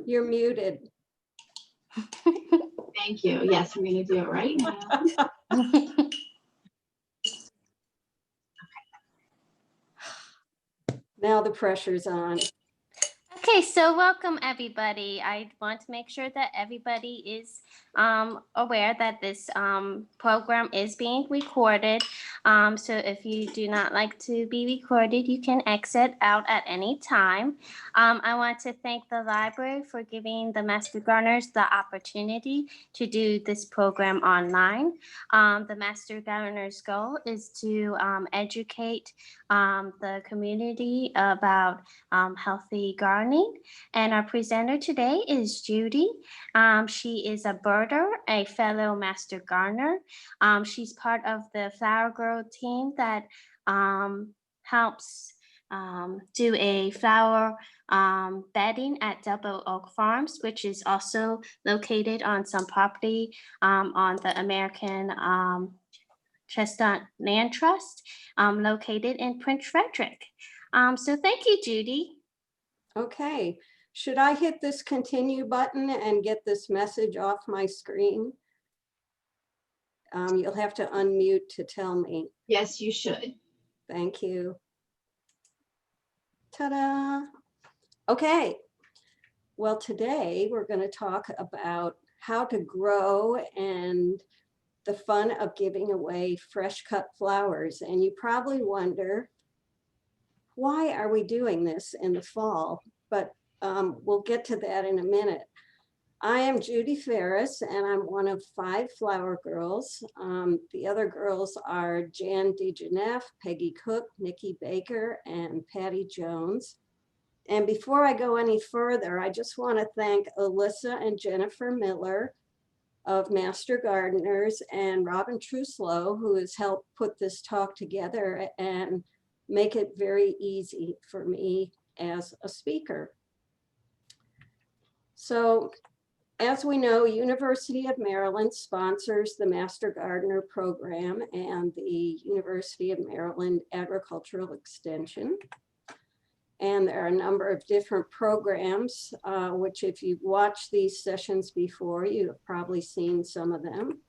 You're muted. Thank you. Yes, I'm going to do it right now. Now the pressure's on. Okay, so welcome everybody. I want to make sure that everybody is aware that this program is being recorded. So if you do not like to be recorded, you can exit out at any time. I want to thank the library for giving the Master Gardeners the opportunity to do this program online. The Master Gardeners' goal is to educate the community about healthy gardening. And our presenter today is Judy. She is a birder, a fellow Master Gardener. She's part of the Flower Girl team that helps do a flower bedding at Double Oak Farms, which is also located on some property on the American Chestnut Land Trust, located in Prince Frederick. So thank you, Judy. Okay, should I hit this continue button and get this message off my screen? You'll have to unmute to tell me. Yes, you should. Thank you. Ta-da. Okay, well, today we're going to talk about how to grow and the fun of giving away fresh cut flowers. And you probably wonder, why are we doing this in the fall? But we'll get to that in a minute. I am Judy Ferris, and I'm one of 5 flower girls. The other girls are Jan DeGeneff, Peggy Cook, Nikki Baker, and Patty Jones. And before I go any further, I just want to thank Alyssa and Jennifer Miller of Master Gardeners and Robin Truslow, who has helped put this talk together and make it very easy for me as a speaker. So, as we know, University of Maryland sponsors the Master Gardener program and the University of Maryland Agricultural Extension. And there are a number of different programs, which if you've watched these sessions before, you've probably seen some of them.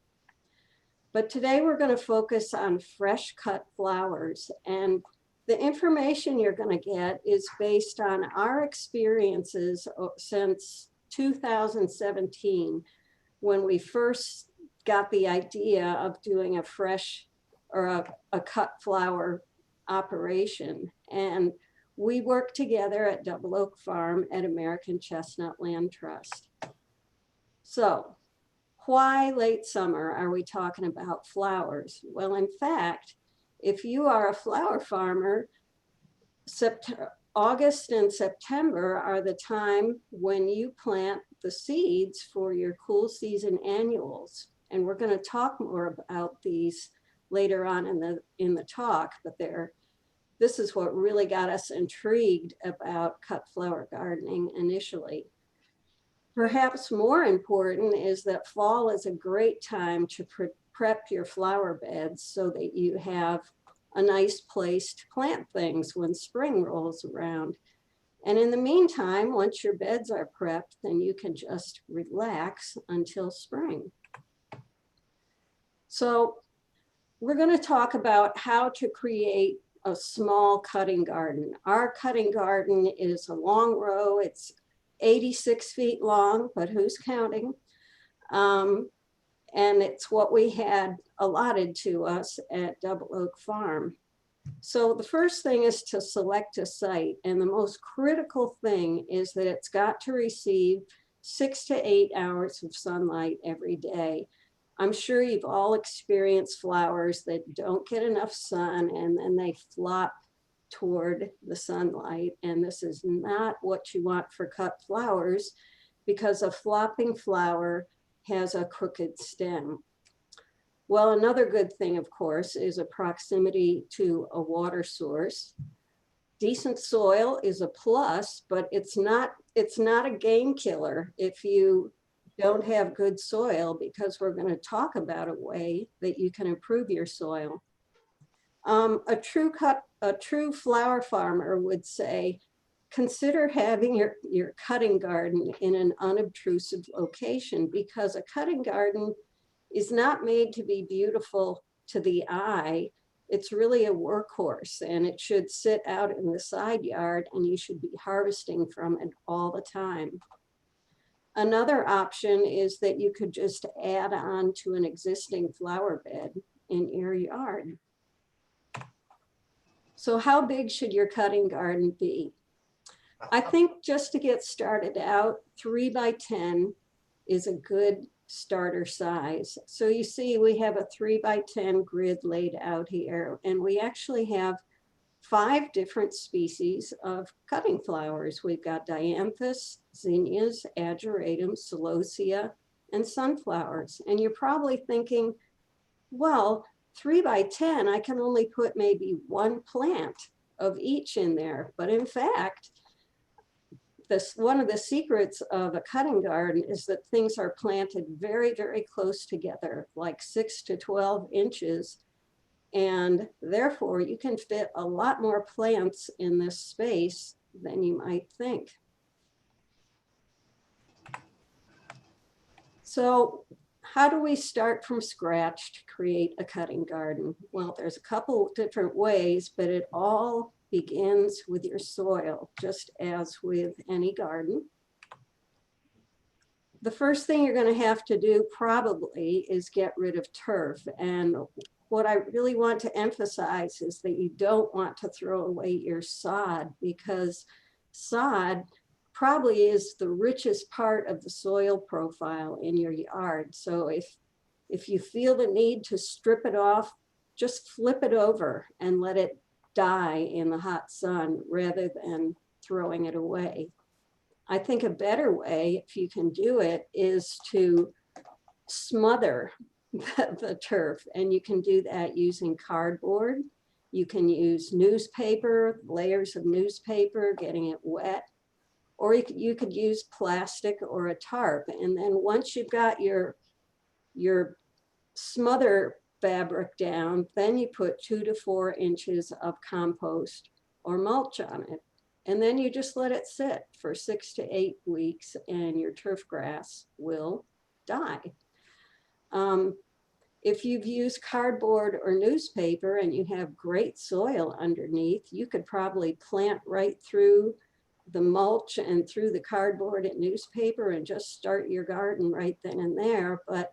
But today we're going to focus on fresh cut flowers, and the information you're going to get is based on our experiences since 2017, when we first got the idea of doing a fresh or a cut flower operation. And we worked together at Double Oak Farm at American Chestnut Land Trust. So why late summer are we talking about flowers? Well, in fact, if you are a flower farmer, August and September are the time when you plant the seeds for your cool season annuals. And we're going to talk more about these later on in the talk, but this is what really got us intrigued about cut flower gardening initially. Perhaps more important is that fall is a great time to prep your flower beds so that you have a nice place to plant things when spring rolls around. And in the meantime, once your beds are prepped, then you can just relax until spring. So we're going to talk about how to create a small cutting garden. Our cutting garden is a long row. It's 86 feet long, but who's counting? And it's what we had allotted to us at Double Oak Farm. So the first thing is to select a site. And the most critical thing is that it's got to receive 6 to 8 hours of sunlight every day. I'm sure you've all experienced flowers that don't get enough sun and then they flop toward the sunlight. And this is not what you want for cut flowers, because a flopping flower has a crooked stem. Well, another good thing, of course, is a proximity to a water source. Decent soil is a plus, but it's not a game killer if you don't have good soil, because we're going to talk about a way that you can improve your soil. A true flower farmer would say, consider having your cutting garden in an unobtrusive location, because a cutting garden is not made to be beautiful to the eye. It's really a workhorse, and it should sit out in the side yard, and you should be harvesting from it all the time. Another option is that you could just add on to an existing flower bed in your yard. So how big should your cutting garden be? I think just to get started out, 3 by 10 is a good starter size. So you see we have a 3 by 10 grid laid out here, and we actually have 5 different species of cutting flowers. We've got dianthus, zinnias, ageratum, celosia, and sunflowers. And you're probably thinking, well, 3 by 10, I can only put maybe 1 plant of each in there. But in fact, one of the secrets of a cutting garden is that things are planted very, very close together, like 6 to 12 inches. And therefore, you can fit a lot more plants in this space than you might think. So how do we start from scratch to create a cutting garden? Well, there's a couple different ways, but it all begins with your soil, just as with any garden. The first thing you're going to have to do probably is get rid of turf. And what I really want to emphasize is that you don't want to throw away your sod, because sod probably is the richest part of the soil profile in your yard. So if you feel the need to strip it off, just flip it over and let it die in the hot sun rather than throwing it away. I think a better way, if you can do it, is to smother the turf, and you can do that using cardboard. You can use newspaper, layers of newspaper, getting it wet, or you could use plastic or a tarp. And then once you've got your smother fabric down, then you put 2 to 4 inches of compost or mulch on it. And then you just let it sit for 6 to 8 weeks, and your turf grass will die. If you've used cardboard or newspaper and you have great soil underneath, you could probably plant right through the mulch and through the cardboard and newspaper and just start your garden right then and there. But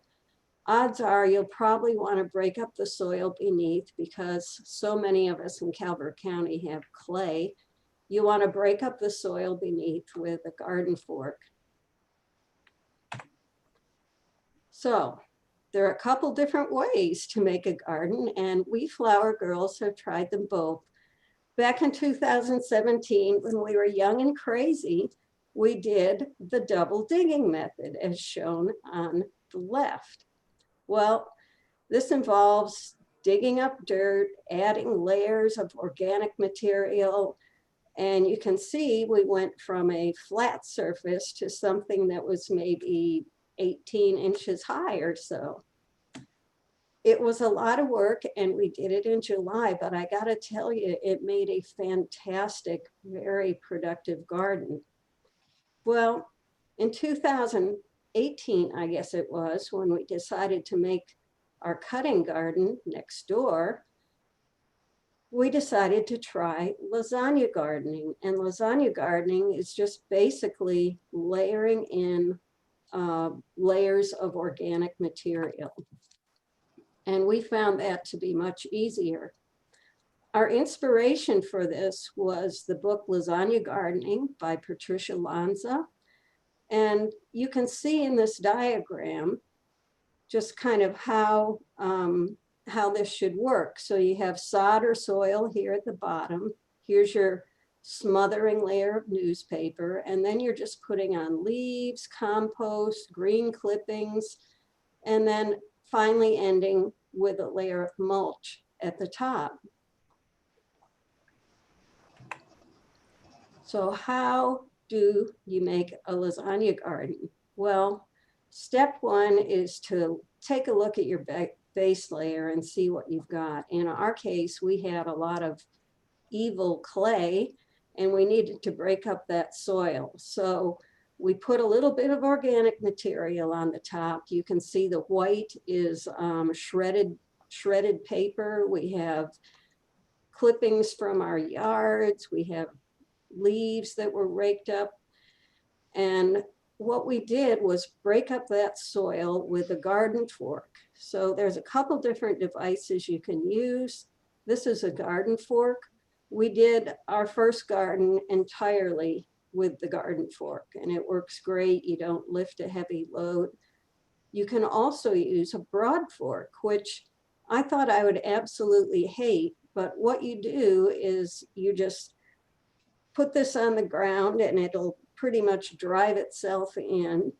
odds are you'll probably want to break up the soil beneath, because so many of us in Calvert County have clay. You want to break up the soil beneath with a garden fork. So there are a couple different ways to make a garden, and we flower girls have tried them both. Back in 2017, when we were young and crazy, we did the double digging method as shown on the left. Well, this involves digging up dirt, adding layers of organic material, and you can see we went from a flat surface to something that was maybe 18 inches high or so. It was a lot of work, and we did it in July, but I gotta tell you, it made a fantastic, very productive garden. Well, in 2018, I guess it was, when we decided to make our cutting garden next door, we decided to try lasagna gardening. And lasagna gardening is just basically layering in layers of organic material. And we found that to be much easier. Our inspiration for this was the book Lasagna Gardening by Patricia Lanza. And you can see in this diagram just kind of how this should work. So you have sod or soil here at the bottom. Here's your smothering layer of newspaper, and then you're just putting on leaves, compost, green clippings, and then finally ending with a layer of mulch at the top. So how do you make a lasagna garden? Well, step one is to take a look at your base layer and see what you've got. In our case, we had a lot of evil clay, and we needed to break up that soil. So we put a little bit of organic material on the top. You can see the white is shredded paper. We have clippings from our yards. We have leaves that were raked up. And what we did was break up that soil with a garden fork. So there's a couple different devices you can use. This is a garden fork. We did our first garden entirely with the garden fork, and it works great. You don't lift a heavy load. You can also use a broad fork, which I thought I would absolutely hate, but what you do is you just put this on the ground and it'll pretty much drive itself in,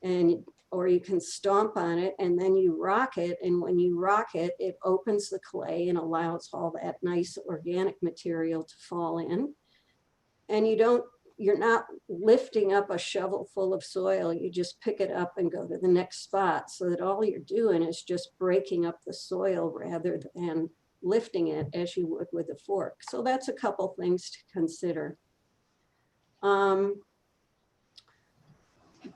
and or you can stomp on it and then you rock it, and when you rock it, it opens the clay and allows all that nice organic material to fall in. And you're not lifting up a shovel full of soil. You just pick it up and go to the next spot, so that all you're doing is just breaking up the soil rather than lifting it as you would with a fork. So that's a couple things to consider.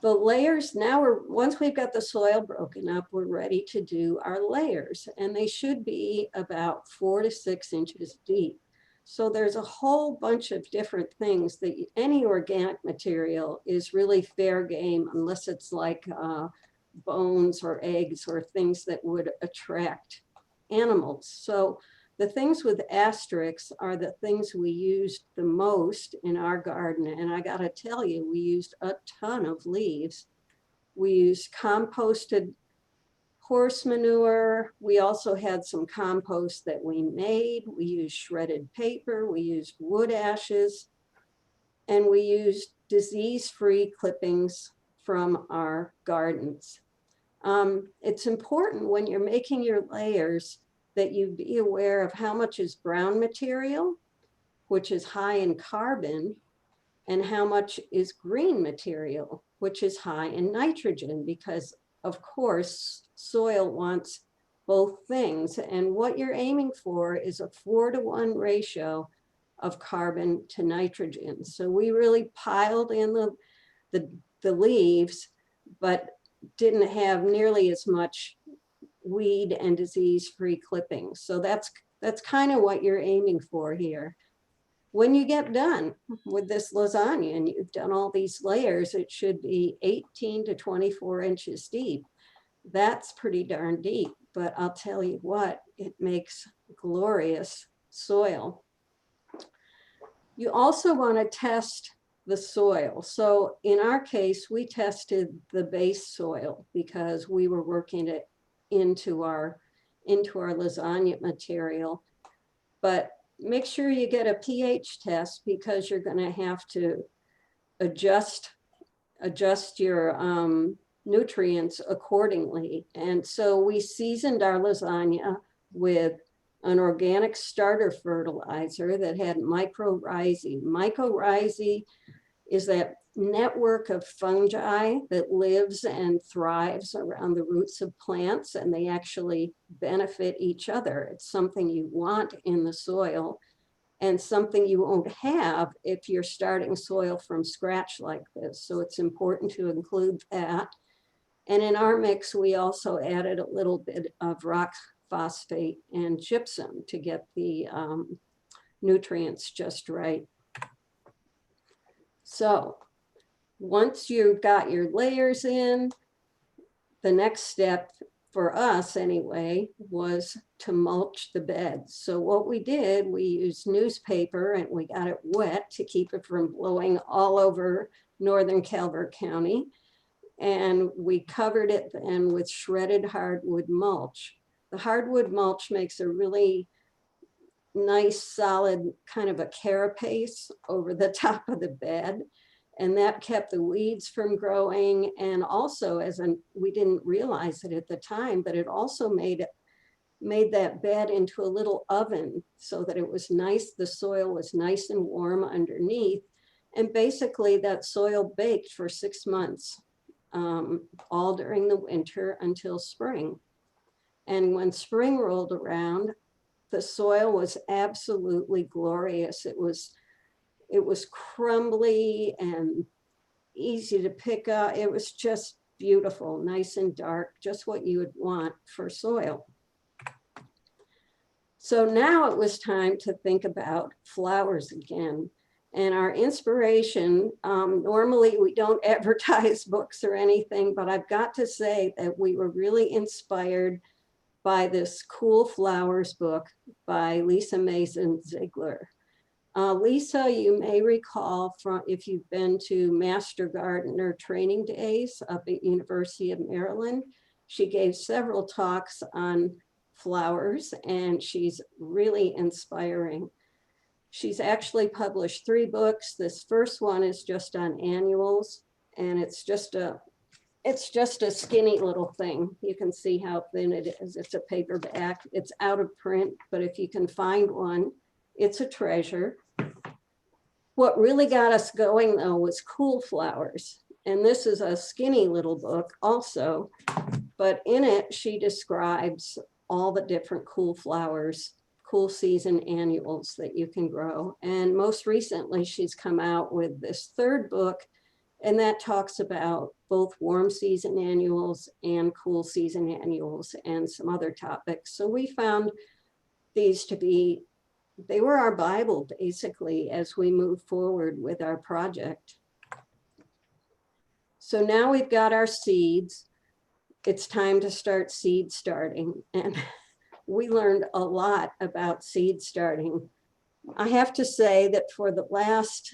The layers, now once we've got the soil broken up, we're ready to do our layers, and they should be about 4 to 6 inches deep. So there's a whole bunch of different things that any organic material is really fair game, unless it's like bones or eggs or things that would attract animals. So the things with asterisks are the things we used the most in our garden. And I gotta tell you, we used a ton of leaves. We used composted horse manure. We also had some compost that we made. We used shredded paper. We used wood ashes. And we used disease-free clippings from our gardens. It's important when you're making your layers that you be aware of how much is brown material, which is high in carbon, and how much is green material, which is high in nitrogen, because of course, soil wants both things. And what you're aiming for is a 4-to-1 ratio of carbon to nitrogen. So we really piled in the leaves, but didn't have nearly as much weed and disease-free clippings. So that's kind of what you're aiming for here. When you get done with this lasagna and you've done all these layers, it should be 18 to 24 inches deep. That's pretty darn deep, but I'll tell you what, it makes glorious soil. You also want to test the soil. So in our case, we tested the base soil because we were working it into our lasagna material. But make sure you get a pH test, because you're going to have to adjust your nutrients accordingly. And so we seasoned our lasagna with an organic starter fertilizer that had mycorrhizae. Mycorrhizae is that network of fungi that lives and thrives around the roots of plants, and they actually benefit each other. It's something you want in the soil, and something you won't have if you're starting soil from scratch like this. So it's important to include that. And in our mix, we also added a little bit of rock phosphate and gypsum to get the nutrients just right. So once you've got your layers in, the next step for us anyway was to mulch the beds. So what we did, we used newspaper and we got it wet to keep it from blowing all over northern Calvert County. And we covered it then with shredded hardwood mulch. The hardwood mulch makes a really nice, solid kind of a carapace over the top of the bed. And that kept the weeds from growing. And also, we didn't realize it at the time, but it also made that bed into a little oven so that it was nice, the soil was nice and warm underneath. And basically that soil baked for 6 months, all during the winter until spring. And when spring rolled around, the soil was absolutely glorious. It was crumbly and easy to pick up. It was just beautiful, nice and dark, just what you would want for soil. So now it was time to think about flowers again. And our inspiration, normally we don't advertise books or anything, but I've got to say that we were really inspired by this Cool Flowers book by Lisa Mason Ziegler. Lisa, you may recall from if you've been to Master Gardener training days up at University of Maryland, she gave several talks on flowers and she's really inspiring. She's actually published 3 books. This first one is just on annuals and it's just a skinny little thing. You can see how thin it is. It's a paperback. It's out of print, but if you can find one, it's a treasure. What really got us going though was Cool Flowers. And this is a skinny little book also, but in it, she describes all the different cool flowers, cool season annuals that you can grow. And most recently, she's come out with this 3rd book, and that talks about both warm season annuals and cool season annuals and some other topics. So we found these to be, they were our Bible basically as we move forward with our project. So now we've got our seeds. It's time to start seed starting. And we learned a lot about seed starting. I have to say that for the last,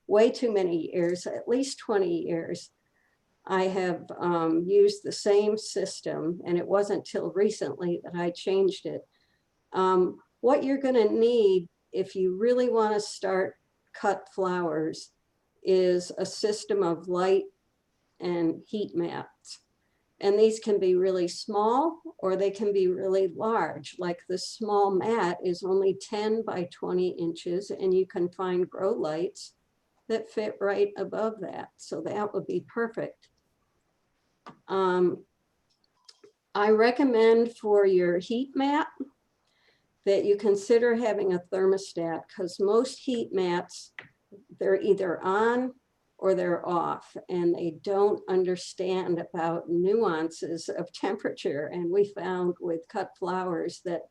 way too many years, at least 20 years, I have used the same system, and it wasn't till recently that I changed it. What you're going to need if you really want to start cut flowers is a system of light and heat mats. And these can be really small or they can be really large. Like the small mat is only 10 by 20 inches and you can find grow lights that fit right above that. So that would be perfect. I recommend for your heat mat that you consider having a thermostat because most heat mats, they're either on or they're off and they don't understand about nuances of temperature. And we found with cut flowers that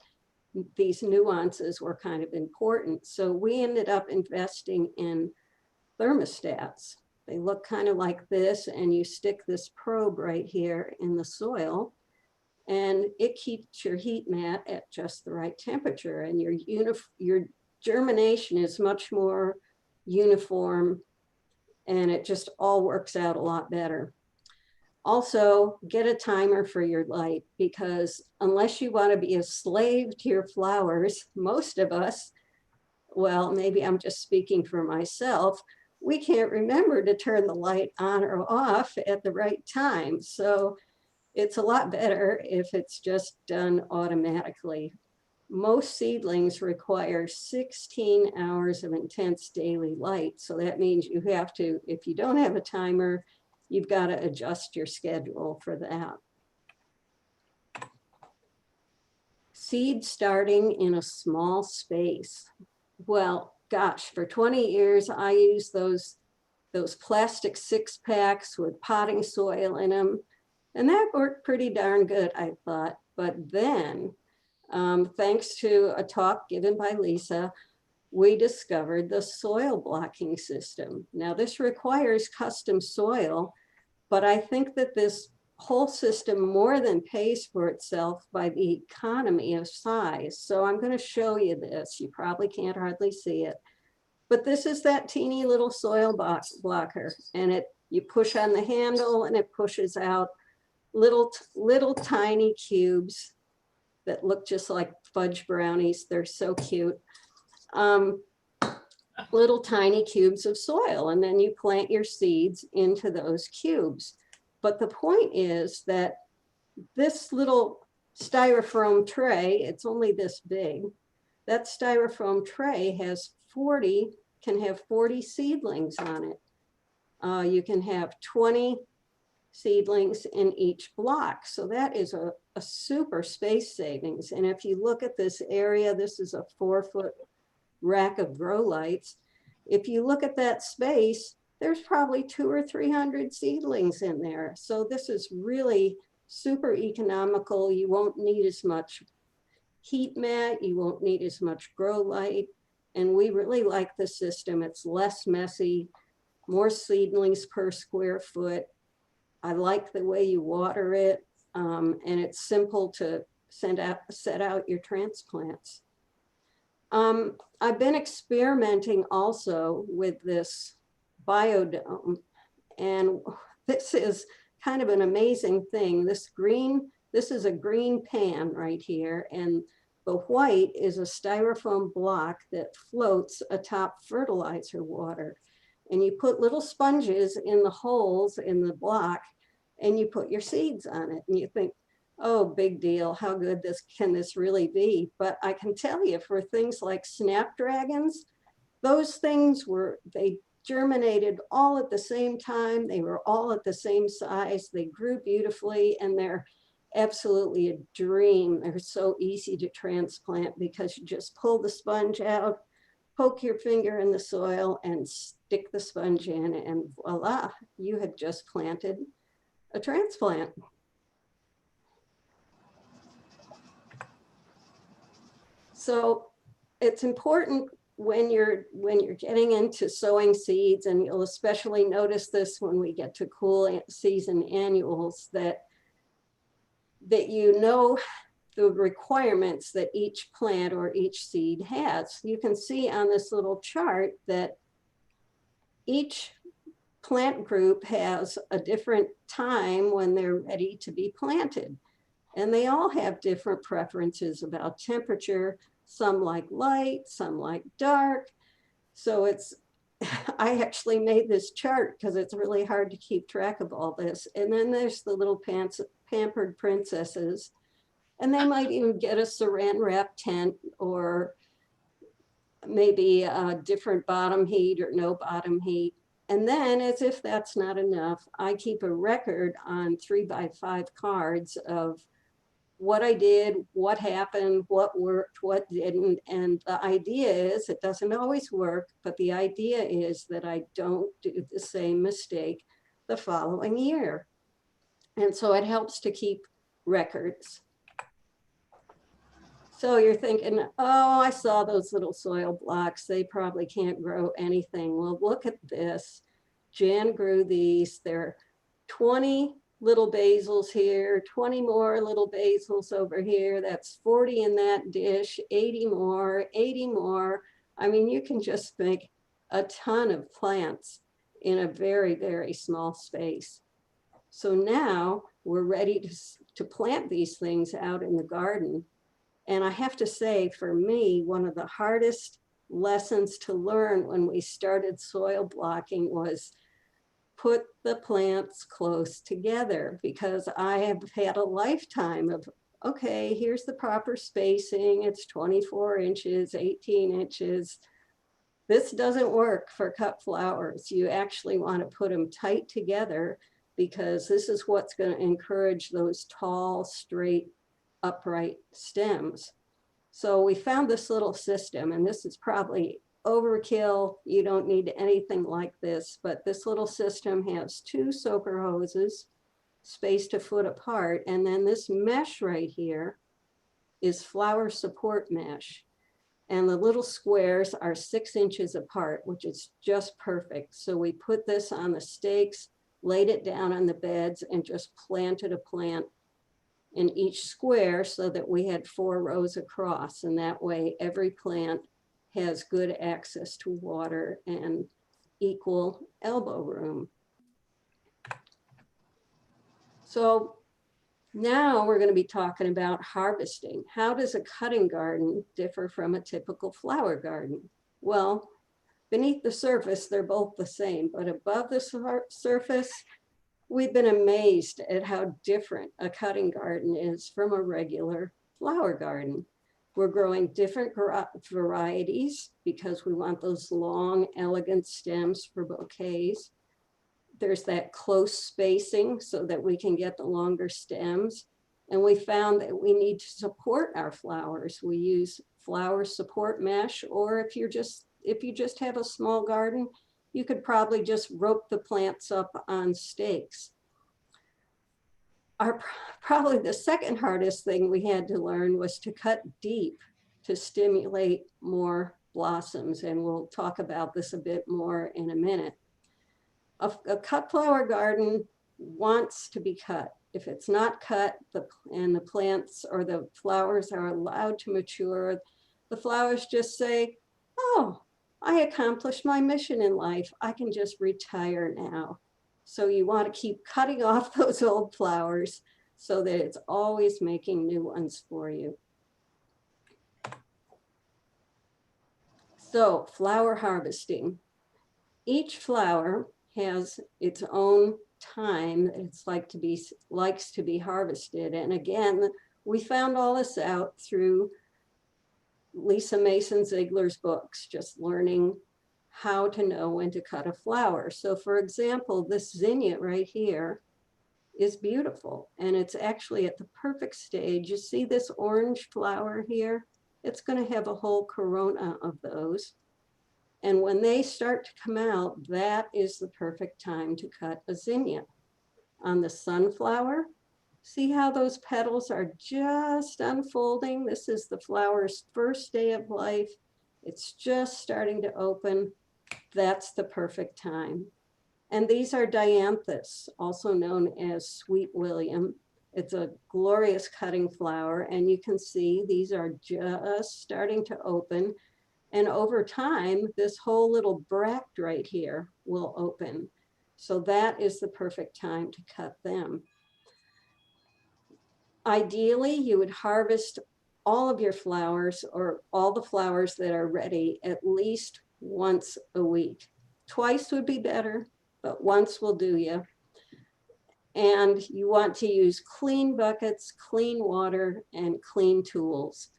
these nuances were kind of important. So we ended up investing in thermostats. They look kind of like this and you stick this probe right here in the soil and it keeps your heat mat at just the right temperature and your germination is much more uniform and it just all works out a lot better. Also, get a timer for your light because unless you want to be a slave to your flowers, most of us, well, maybe I'm just speaking for myself, we can't remember to turn the light on or off at the right time. So it's a lot better if it's just done automatically. Most seedlings require 16 hours of intense daily light. So that means you have to, if you don't have a timer, you've got to adjust your schedule for that. Seed starting in a small space. Well, gosh, for 20 years, I used those plastic 6-packs with potting soil in them. And that worked pretty darn good, I thought. But then, thanks to a talk given by Lisa, we discovered the soil blocking system. Now, this requires custom soil, but I think that this whole system more than pays for itself by the economy of size. So I'm going to show you this. You probably can't hardly see it. But this is that teeny little soil blocker. And you push on the handle and it pushes out little tiny cubes that look just like fudge brownies. They're so cute. Little tiny cubes of soil, and then you plant your seeds into those cubes. But the point is that this little styrofoam tray, it's only this big, that styrofoam tray can have 40 seedlings on it. You can have 20 seedlings in each block. So that is a super space savings. And if you look at this area, this is a 4-foot rack of grow lights. If you look at that space, there's probably 200 or 300 seedlings in there. So this is really super economical. You won't need as much heat mat, you won't need as much grow light. And we really like the system. It's less messy, more seedlings per square foot. I like the way you water it, and it's simple to set out your transplants. I've been experimenting also with this biodome, and this is kind of an amazing thing. This is a green pan right here, and the white is a styrofoam block that floats atop fertilizer water. And you put little sponges in the holes in the block, and you put your seeds on it, and you think, oh, big deal, how good can this really be? But I can tell you, for things like snapdragons, those things they germinated all at the same time. They were all at the same size. They grew beautifully, and they're absolutely a dream. They're so easy to transplant because you just pull the sponge out, poke your finger in the soil, and stick the sponge in, and voila, you have just planted a transplant. So it's important when you're getting into sowing seeds, and you'll especially notice this when we get to cool season annuals, that you know the requirements that each plant or each seed has. You can see on this little chart that each plant group has a different time when they're ready to be planted. And they all have different preferences about temperature. Some like light, some like dark. So I actually made this chart because it's really hard to keep track of all this. And then there's the little pampered princesses. And they might even get a saran wrap tent, or maybe a different bottom heat or no bottom heat. And then, as if that's not enough, I keep a record on 3x5 cards of what I did, what happened, what worked, what didn't. And the idea is, it doesn't always work, but the idea is that I don't do the same mistake the following year. And so it helps to keep records. So you're thinking, oh, I saw those little soil blocks. They probably can't grow anything. Well, look at this. Jan grew these. There are 20 little basils here, 20 more little basils over here. That's 40 in that dish, 80 more, 80 more. I mean, you can just make a ton of plants in a very, very small space. So now we're ready to plant these things out in the garden. And I have to say, for me, one of the hardest lessons to learn when we started soil blocking was put the plants close together, because I have had a lifetime of, okay, here's the proper spacing. It's 24 inches, 18 inches. This doesn't work for cut flowers. You actually want to put them tight together, because this is what's going to encourage those tall, straight, upright stems. So we found this little system, and this is probably overkill. You don't need anything like this, but this little system has 2 soaker hoses spaced a foot apart. And then this mesh right here is flower support mesh. And the little squares are 6 inches apart, which is just perfect. So we put this on the stakes, laid it down on the beds, and just planted a plant in each square so that we had 4 rows across. And that way every plant has good access to water and equal elbow room. So now we're going to be talking about harvesting. How does a cutting garden differ from a typical flower garden? Well, beneath the surface, they're both the same, but above the surface, we've been amazed at how different a cutting garden is from a regular flower garden. We're growing different varieties because we want those long, elegant stems for bouquets. There's that close spacing so that we can get the longer stems. And we found that we need to support our flowers. We use flower support mesh, or if you're just if you just have a small garden, you could probably just rope the plants up on stakes. Probably the second hardest thing we had to learn was to cut deep to stimulate more blossoms. And we'll talk about this a bit more in a minute. A cut flower garden wants to be cut. If it's not cut and the plants or the flowers are allowed to mature, the flowers just say, oh, I accomplished my mission in life. I can just retire now. So you want to keep cutting off those old flowers so that it's always making new ones for you. So flower harvesting. Each flower has its own time it's likes to be harvested. And again, we found all this out through Lisa Mason Ziegler's books, just learning how to know when to cut a flower. So for example, this zinnia right here is beautiful, and it's actually at the perfect stage. You see this orange flower here? It's going to have a whole corona of those. And when they start to come out, that is the perfect time to cut a zinnia. On the sunflower, see how those petals are just unfolding? This is the flower's first day of life. It's just starting to open. That's the perfect time. And these are dianthus, also known as sweet William. It's a glorious cutting flower, and you can see these are just starting to open. And over time, this whole little bract right here will open. So that is the perfect time to cut them. Ideally, you would harvest all of your flowers or all the flowers that are ready at least once a week. Twice would be better, but once will do you. And you want to use clean buckets, clean water, and clean tools.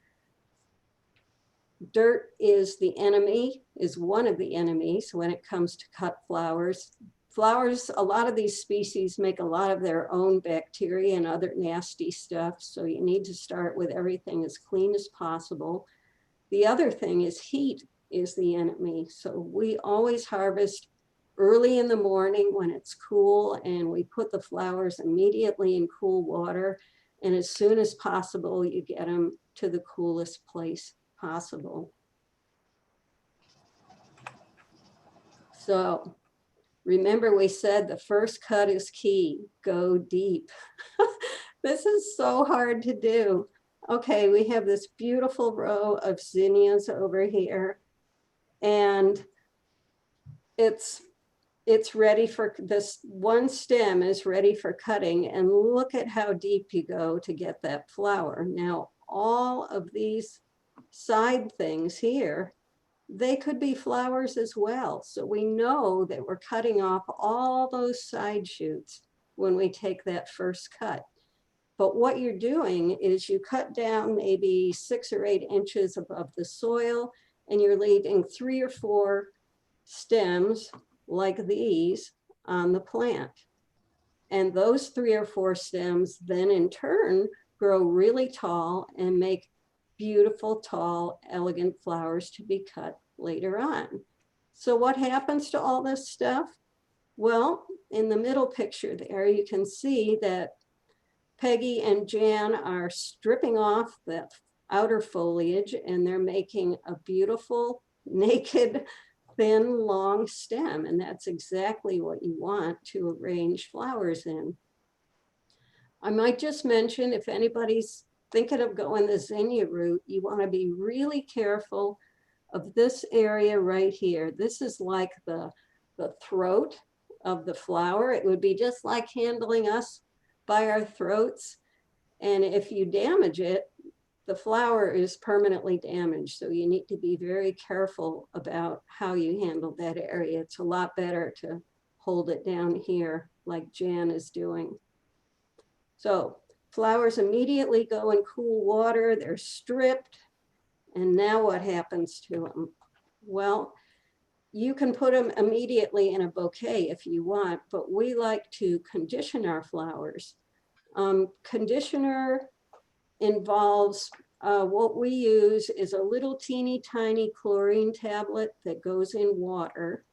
Dirt is the enemy, is one of the enemies when it comes to cut flowers. Flowers, a lot of these species make a lot of their own bacteria and other nasty stuff. So you need to start with everything as clean as possible. The other thing is heat is the enemy. So we always harvest early in the morning when it's cool, and we put the flowers immediately in cool water. And as soon as possible, you get them to the coolest place possible. So remember, we said the first cut is key. Go deep. This is so hard to do. Okay, we have this beautiful row of zinnias over here, and it's ready for, this one stem is ready for cutting, and look at how deep you go to get that flower. Now, all of these side things here, they could be flowers as well. So we know that we're cutting off all those side shoots when we take that first cut. But what you're doing is you cut down maybe 6 or 8 inches above the soil, and you're leaving 3 or 4 stems like these on the plant. And those 3 or 4 stems then in turn grow really tall and make beautiful, tall, elegant flowers to be cut later on. So what happens to all this stuff? Well, in the middle picture there, you can see that Peggy and Jan are stripping off the outer foliage, and they're making a beautiful, naked, thin, long stem. And that's exactly what you want to arrange flowers in. I might just mention, if anybody's thinking of going the zinnia route, you want to be really careful of this area right here. This is like the throat of the flower. It would be just like handling us by our throats. And if you damage it, the flower is permanently damaged. So you need to be very careful about how you handle that area. It's a lot better to hold it down here like Jan is doing. So flowers immediately go in cool water, they're stripped, and now what happens to them? Well, you can put them immediately in a bouquet if you want, but we like to condition our flowers. Conditioner involves what we use is a little teeny tiny chlorine tablet that goes in water.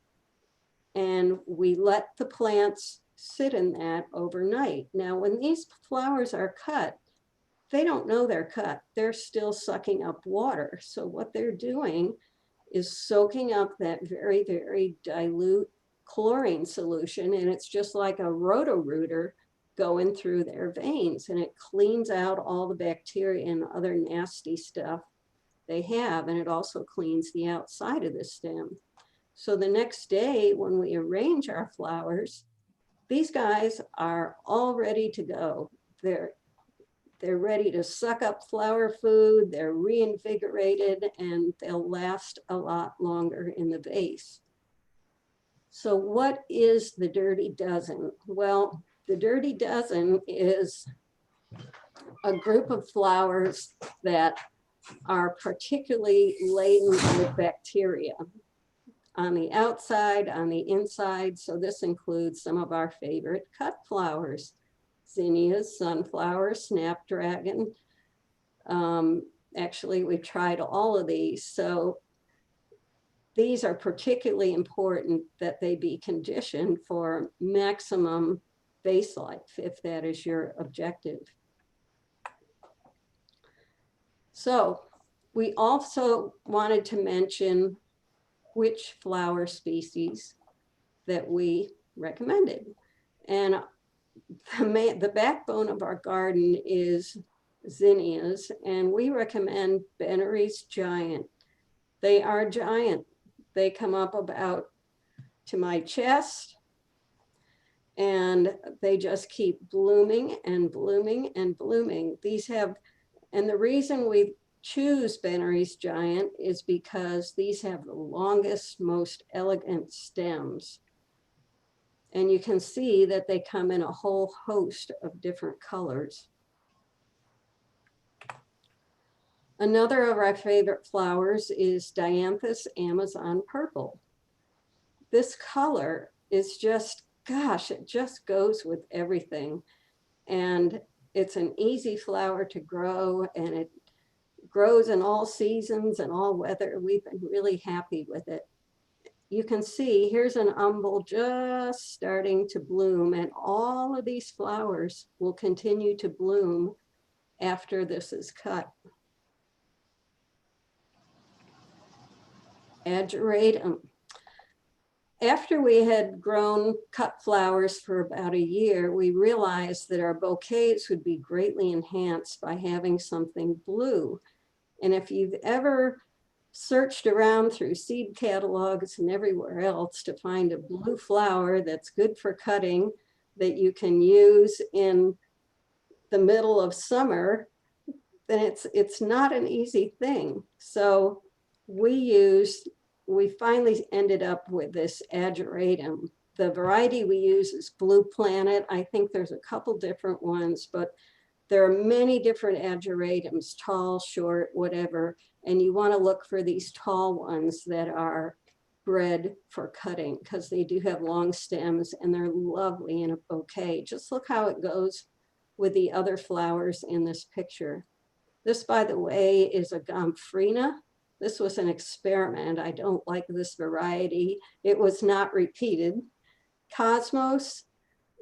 And we let the plants sit in that overnight. Now, when these flowers are cut, they don't know they're cut. They're still sucking up water. So what they're doing is soaking up that very, very dilute chlorine solution. And it's just like a roto-rooter going through their veins. And it cleans out all the bacteria and other nasty stuff they have. And it also cleans the outside of the stem. So the next day when we arrange our flowers, these guys are all ready to go. They're ready to suck up flower food, they're reinvigorated, and they'll last a lot longer in the vase. So what is the dirty dozen? Well, the dirty dozen is a group of flowers that are particularly laden with bacteria on the outside, on the inside. So this includes some of our favorite cut flowers: zinnias, sunflower, snapdragon. Actually, we've tried all of these. So these are particularly important that they be conditioned for maximum vase life, if that is your objective. So we also wanted to mention which flower species that we recommended. And the backbone of our garden is zinnias, and we recommend Bennery's Giant. They are giant. They come up about to my chest, and they just keep blooming and blooming and blooming. These have, and the reason we choose Bennery's Giant is because these have the longest, most elegant stems. And you can see that they come in a whole host of different colors. Another of our favorite flowers is Dianthus Amazon Purple. This color is just, gosh, it just goes with everything. And it's an easy flower to grow, and it grows in all seasons and all weather. We've been really happy with it. You can see here's an umbel just starting to bloom, and all of these flowers will continue to bloom after this is cut. Ageratum. After we had grown cut flowers for about a year, we realized that our bouquets would be greatly enhanced by having something blue. And if you've ever searched around through seed catalogs and everywhere else to find a blue flower that's good for cutting, that you can use in the middle of summer, then it's not an easy thing. So we finally ended up with this ageratum. The variety we use is Blue Planet. I think there's a couple different ones, but there are many different ageratums, tall, short, whatever. And you want to look for these tall ones that are bred for cutting, because they do have long stems and they're lovely in a bouquet. Just look how it goes with the other flowers in this picture. This, by the way, is a gomphrena. This was an experiment. I don't like this variety. It was not repeated. Cosmos,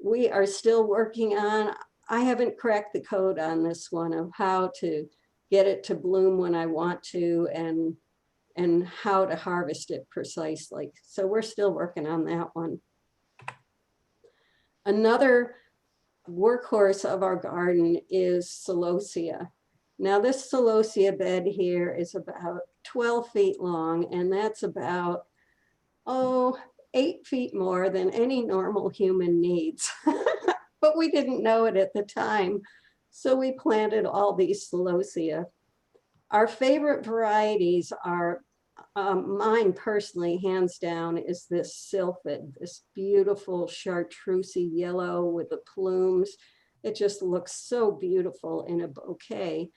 we are still working on. I haven't cracked the code on this one of how to get it to bloom when I want to, and how to harvest it precisely. So we're still working on that one. Another workhorse of our garden is celosia. Now this celosia bed here is about 12 feet long, and that's about, 8 feet more than any normal human needs. But we didn't know it at the time. So we planted all these celosia. Our favorite varieties are, mine personally, hands down, is this sylphid, this beautiful chartreusey yellow with the plumes. It just looks so beautiful in a bouquet.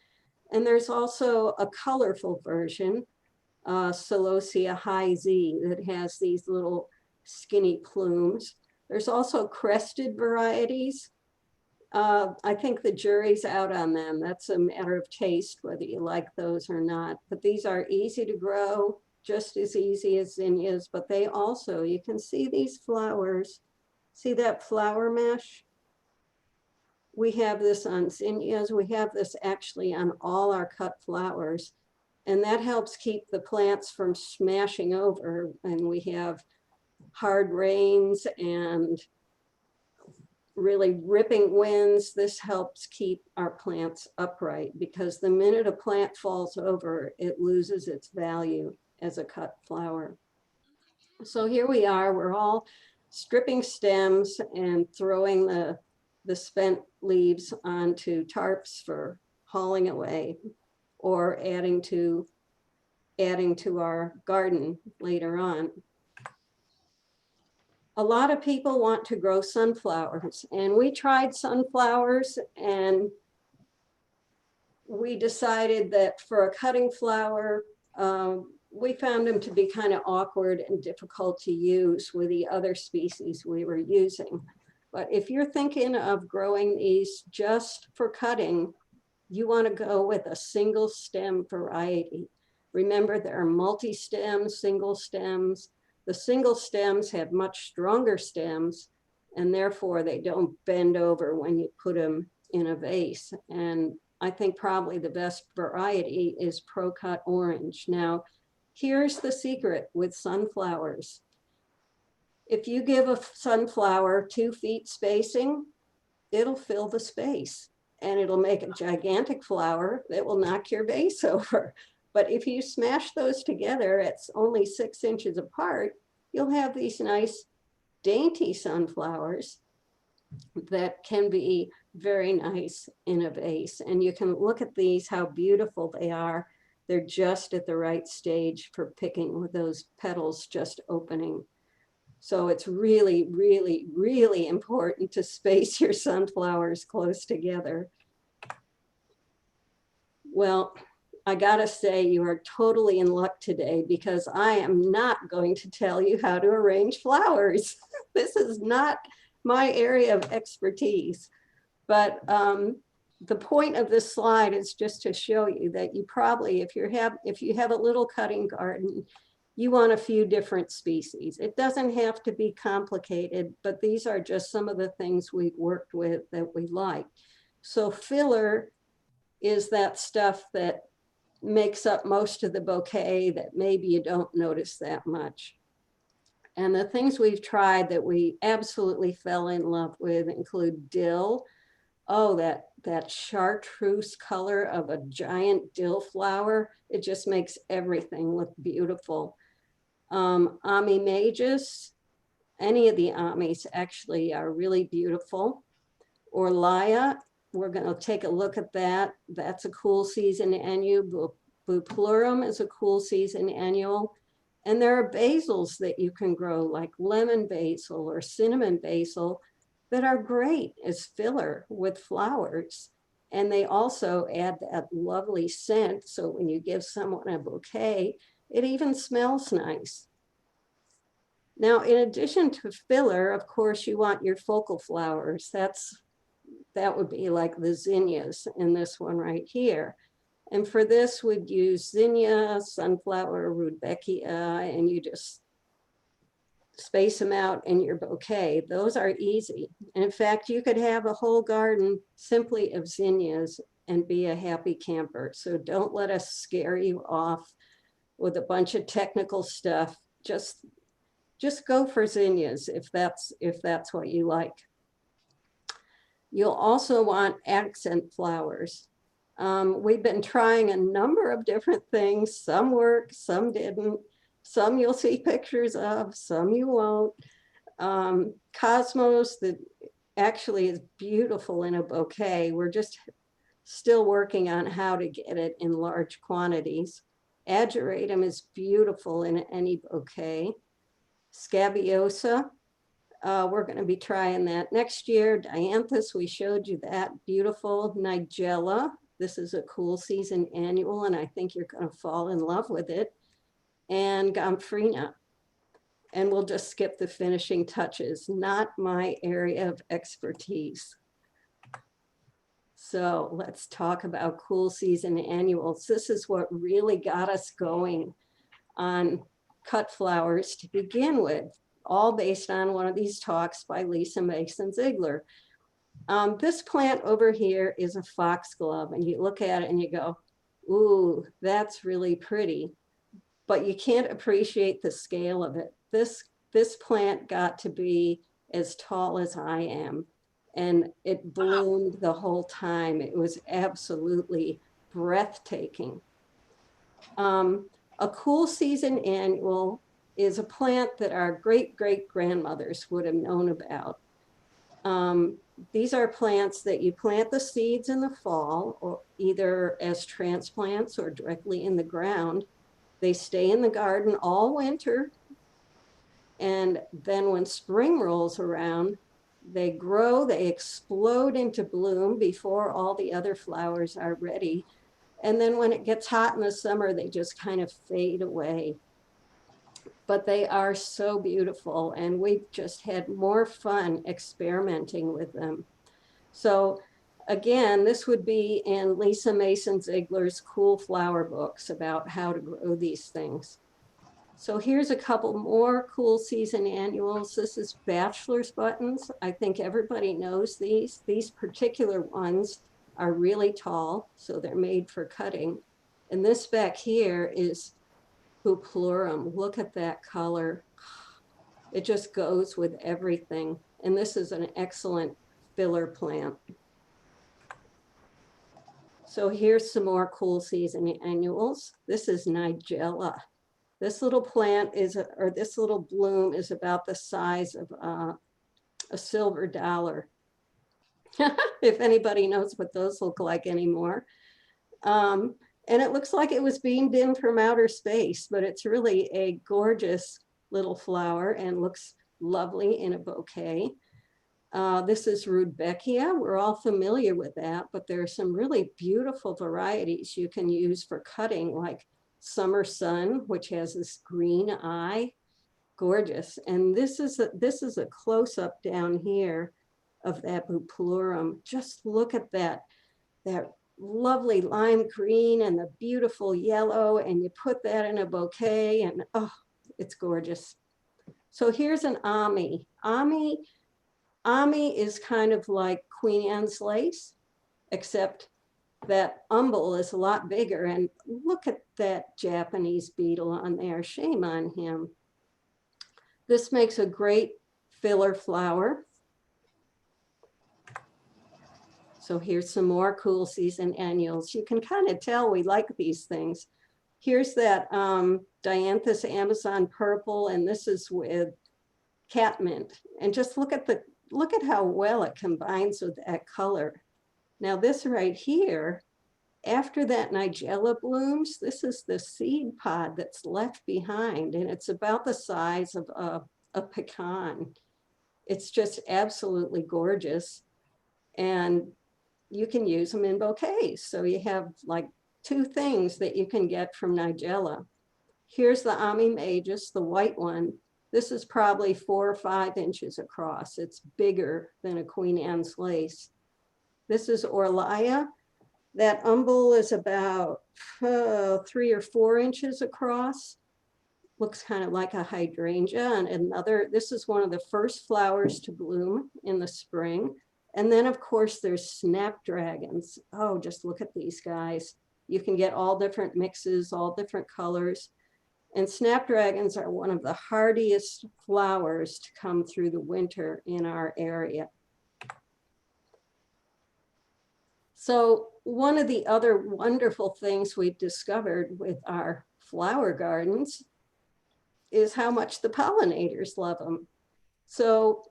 And there's also a colorful version, Celosia High Z, that has these little skinny plumes. There's also crested varieties. I think the jury's out on them. That's a matter of taste, whether you like those or not. But these are easy to grow, just as easy as zinnias, but they also, you can see these flowers. See that flower mesh? We have this on zinnias. We have this actually on all our cut flowers. And that helps keep the plants from smashing over. And we have hard rains and really ripping winds. This helps keep our plants upright, because the minute a plant falls over, it loses its value as a cut flower. So here we are, we're all stripping stems and throwing the spent leaves onto tarps for hauling away, or adding to our garden later on. A lot of people want to grow sunflowers, and we tried sunflowers, and we decided that for a cutting flower, we found them to be kind of awkward and difficult to use with the other species we were using. But if you're thinking of growing these just for cutting, you want to go with a single stem variety. Remember, there are multi-stems, single stems. The single stems have much stronger stems, and therefore they don't bend over when you put them in a vase. And I think probably the best variety is Pro-Cut Orange. Now, here's the secret with sunflowers. If you give a sunflower 2 feet spacing, it'll fill the space, and it'll make a gigantic flower that will knock your vase over. But if you smash those together at only 6 inches apart, you'll have these nice dainty sunflowers that can be very nice in a vase. And you can look at these, how beautiful they are. They're just at the right stage for picking, with those petals just opening. So it's really, really, really important to space your sunflowers close together. Well, I gotta say, you are totally in luck today, because I am not going to tell you how to arrange flowers. This is not my area of expertise. But the point of this slide is just to show you that you probably, if you have a little cutting garden, you want a few different species. It doesn't have to be complicated, but these are just some of the things we've worked with that we like. So filler is that stuff that makes up most of the bouquet that maybe you don't notice that much. And the things we've tried that we absolutely fell in love with include dill. Oh, that chartreuse color of a giant dill flower. It just makes everything look beautiful. Ami Magus, any of the Amis actually are really beautiful. Orlia, we're going to take a look at that. That's a cool season annual. Bupleurum is a cool season annual. And there are basils that you can grow, like lemon basil or cinnamon basil, that are great as filler with flowers. And they also add that lovely scent. So when you give someone a bouquet, it even smells nice. Now, in addition to filler, of course, you want your focal flowers. That would be like the zinnias in this one right here. And for this, we'd use zinnia, sunflower, rudbeckia, and you just space them out in your bouquet. Those are easy. And in fact, you could have a whole garden simply of zinnias and be a happy camper. So don't let us scare you off with a bunch of technical stuff. Just go for zinnias if that's what you like. You'll also want accent flowers. We've been trying a number of different things. Some work, some didn't. Some you'll see pictures of, some you won't. Cosmos, that actually is beautiful in a bouquet. We're just still working on how to get it in large quantities. Ageratum is beautiful in any bouquet. Scabiosa, we're going to be trying that next year. Dianthus, we showed you that, beautiful. Nigella, this is a cool season annual, and I think you're going to fall in love with it. And Gomphrena. And we'll just skip the finishing touches, not my area of expertise. So let's talk about cool season annuals. This is what really got us going on cut flowers to begin with, all based on one of these talks by Lisa Mason Ziegler. This plant over here is a foxglove, and you look at it and you go, ooh, that's really pretty, but you can't appreciate the scale of it. This plant got to be as tall as I am, and it bloomed the whole time. It was absolutely breathtaking. A cool season annual is a plant that our great-great-grandmothers would have known about. These are plants that you plant the seeds in the fall, or either as transplants or directly in the ground. They stay in the garden all winter. And then when spring rolls around, they grow, they explode into bloom before all the other flowers are ready. And then when it gets hot in the summer, they just kind of fade away. But they are so beautiful, and we've just had more fun experimenting with them. So again, this would be in Lisa Mason Ziegler's Cool Flower books about how to grow these things. So here's a couple more cool season annuals. This is bachelor's buttons. I think everybody knows these. These particular ones are really tall, so they're made for cutting. And this back here is Buplurum. Look at that color. It just goes with everything. And this is an excellent filler plant. So here's some more cool season annuals. This is Nigella. This little plant is, or this little bloom is about the size of a silver dollar. If anybody knows what those look like anymore. And it looks like it was beamed in from outer space, but it's really a gorgeous little flower and looks lovely in a bouquet. This is Rudbeckia. We're all familiar with that, but there are some really beautiful varieties you can use for cutting, like Summer Sun, which has this green eye, gorgeous. And this is a close-up down here of that Buplurum. Just look at that lovely lime green and the beautiful yellow, and you put that in a bouquet, and oh, it's gorgeous. So here's an Ami. Ami is kind of like Queen Anne's lace, except that umbel is a lot bigger. And look at that Japanese beetle on there. Shame on him. This makes a great filler flower. So here's some more cool season annuals. You can kind of tell we like these things. Here's that Dianthus Amazon purple, and this is with catmint. And just look at how well it combines with that color. Now this right here, after that Nigella blooms, this is the seed pod that's left behind, and it's about the size of a pecan. It's just absolutely gorgeous. And you can use them in bouquets. So you have like 2 things that you can get from Nigella. Here's the Ami Magus, the white one. This is probably 4 or 5 inches across. It's bigger than a Queen Anne's lace. This is Orlia. That umbel is about 3 or 4 inches across. Looks kind of like a hydrangea. And this is one of the first flowers to bloom in the spring. And then of course there's snapdragons. Oh, just look at these guys. You can get all different mixes, all different colors. And snapdragons are one of the hardiest flowers to come through the winter in our area. So one of the other wonderful things we've discovered with our flower gardens is how much the pollinators love them. So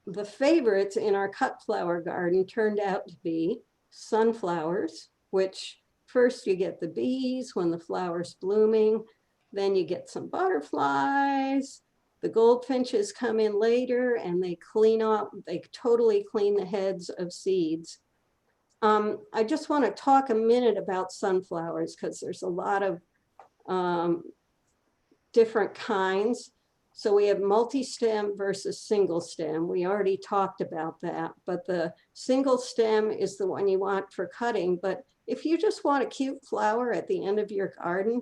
the favorites in our cut flower garden turned out to be sunflowers, which first you get the bees when the flower's blooming, then you get some butterflies, the goldfinches come in later and they totally clean the heads of seeds. I just want to talk a minute about sunflowers because there's a lot of different kinds. So we have multi-stem versus single stem. We already talked about that, but the single stem is the one you want for cutting. But if you just want a cute flower at the end of your garden,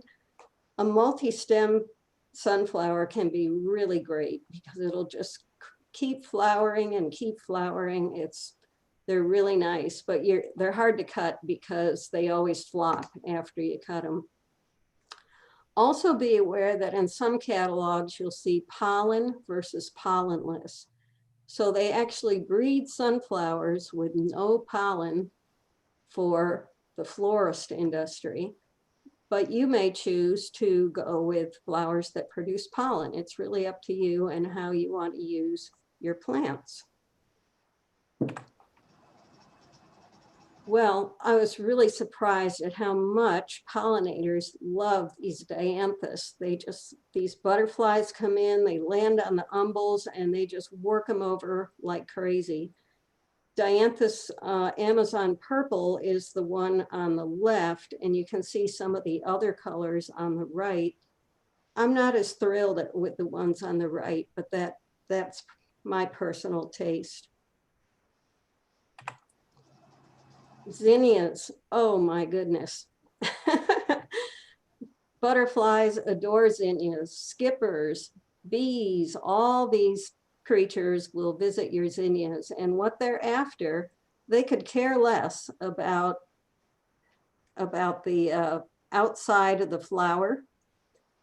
a multi-stem sunflower can be really great because it'll just keep flowering and keep flowering. They're really nice, but they're hard to cut because they always flop after you cut them. Also be aware that in some catalogs, you'll see pollen versus pollenless. So they actually breed sunflowers with no pollen for the florist industry, but you may choose to go with flowers that produce pollen. It's really up to you and how you want to use your plants. Well, I was really surprised at how much pollinators love these dianthus. These butterflies come in, they land on the umbels, and they just work them over like crazy. Dianthus Amazon purple is the one on the left, and you can see some of the other colors on the right. I'm not as thrilled with the ones on the right, but that's my personal taste. Zinnias, oh my goodness. Butterflies adore zinnias, skippers, bees, all these creatures will visit your zinnias, and what they're after, they could care less about the outside of the flower.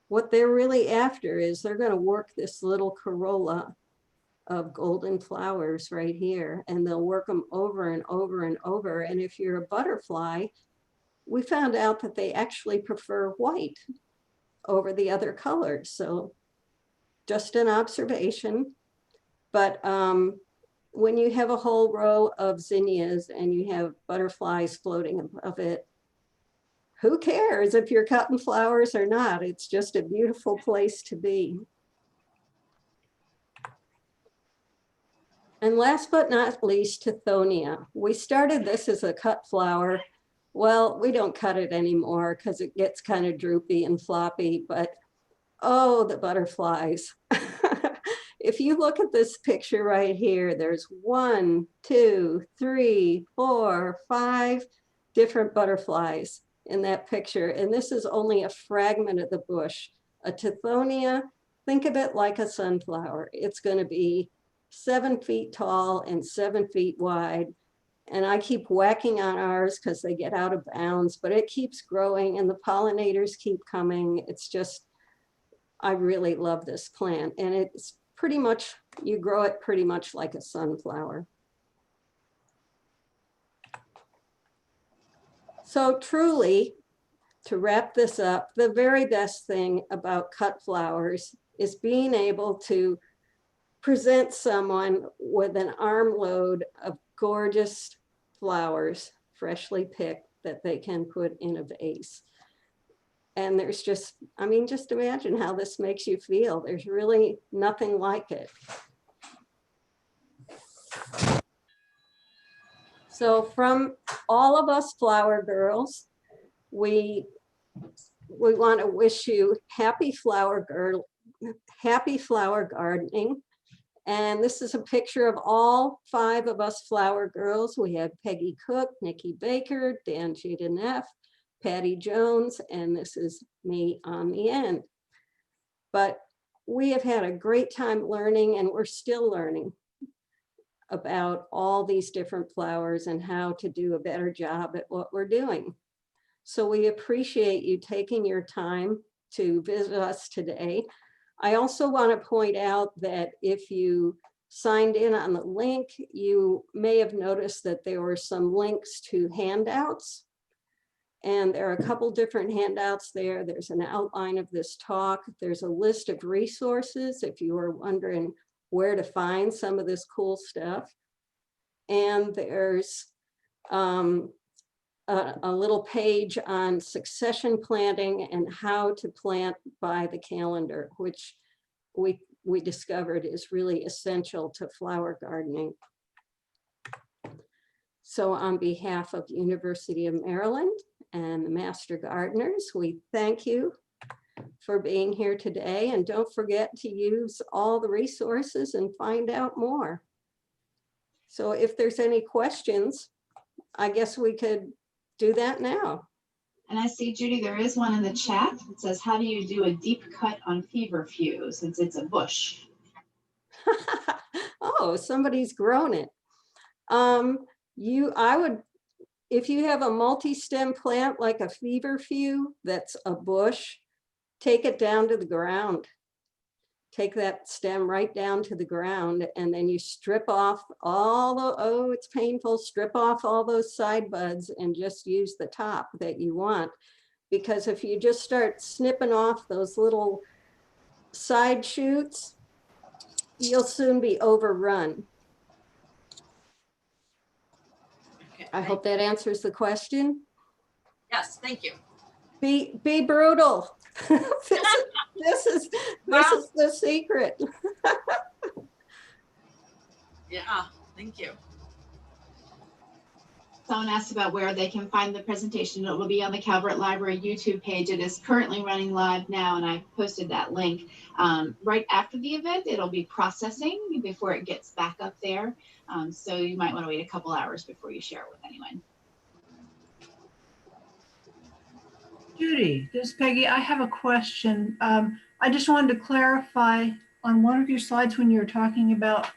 What they're really after is they're going to work this little corolla of golden flowers right here, and they'll work them over and over and over. And if you're a butterfly, we found out that they actually prefer white over the other colors. So just an observation. But when you have a whole row of zinnias and you have butterflies floating above it, who cares if you're cutting flowers or not? It's just a beautiful place to be. And last but not least, Tithonia. We started this as a cut flower. Well, we don't cut it anymore because it gets kind of droopy and floppy, but oh, the butterflies. If you look at this picture right here, there's 1, 2, 3, 4, 5 different butterflies in that picture. And this is only a fragment of the bush. A Tithonia, think of it like a sunflower. It's going to be 7 feet tall and 7 feet wide. And I keep whacking on ours because they get out of bounds, but it keeps growing and the pollinators keep coming. It's just, I really love this plant. And it's pretty much, you grow it pretty much like a sunflower. So truly, to wrap this up, the very best thing about cut flowers is being able to present someone with an armload of gorgeous flowers, freshly picked, that they can put in a vase. And there's just, I mean, just imagine how this makes you feel. There's really nothing like it. So from all of us flower girls, we want to wish you happy flower gardening. And this is a picture of all 5 of us flower girls. We have Peggy Cook, Nikki Baker, Dan Neff, Patty Jones, and this is me on the end. But we have had a great time learning, and we're still learning about all these different flowers and how to do a better job at what we're doing. So we appreciate you taking your time to visit us today. I also want to point out that if you signed in on the link, you may have noticed that there were some links to handouts. And there are a couple different handouts there. There's an outline of this talk. There's a list of resources if you are wondering where to find some of this cool stuff. And there's a little page on succession planting and how to plant by the calendar, which we discovered is really essential to flower gardening. So on behalf of the University of Maryland and the Master Gardeners, we thank you for being here today, and don't forget to use all the resources and find out more. So if there's any questions, I guess we could do that now. And I see, Judy, there is one in the chat. It says, how do you do a deep cut on feverfew since it's a bush? Oh, somebody's grown it. If you have a multi-stem plant like a feverfew that's a bush, take it down to the ground. Take that stem right down to the ground, and then you strip off all the, oh, it's painful, strip off all those side buds and just use the top that you want. Because if you just start snipping off those little side shoots, you'll soon be overrun. Okay, I hope that answers the question. yes, thank you. Be brutal. This is the secret. Yeah, thank you. Someone asked about where they can find the presentation. It will be on the Calvert Library YouTube page. It is currently running live now, and I posted that link. Right after the event, it'll be processing before it gets back up there. So you might want to wait a couple hours before you share it with anyone. Judy, this is Peggy. I have a question. I just wanted to clarify on one of your slides when you were talking about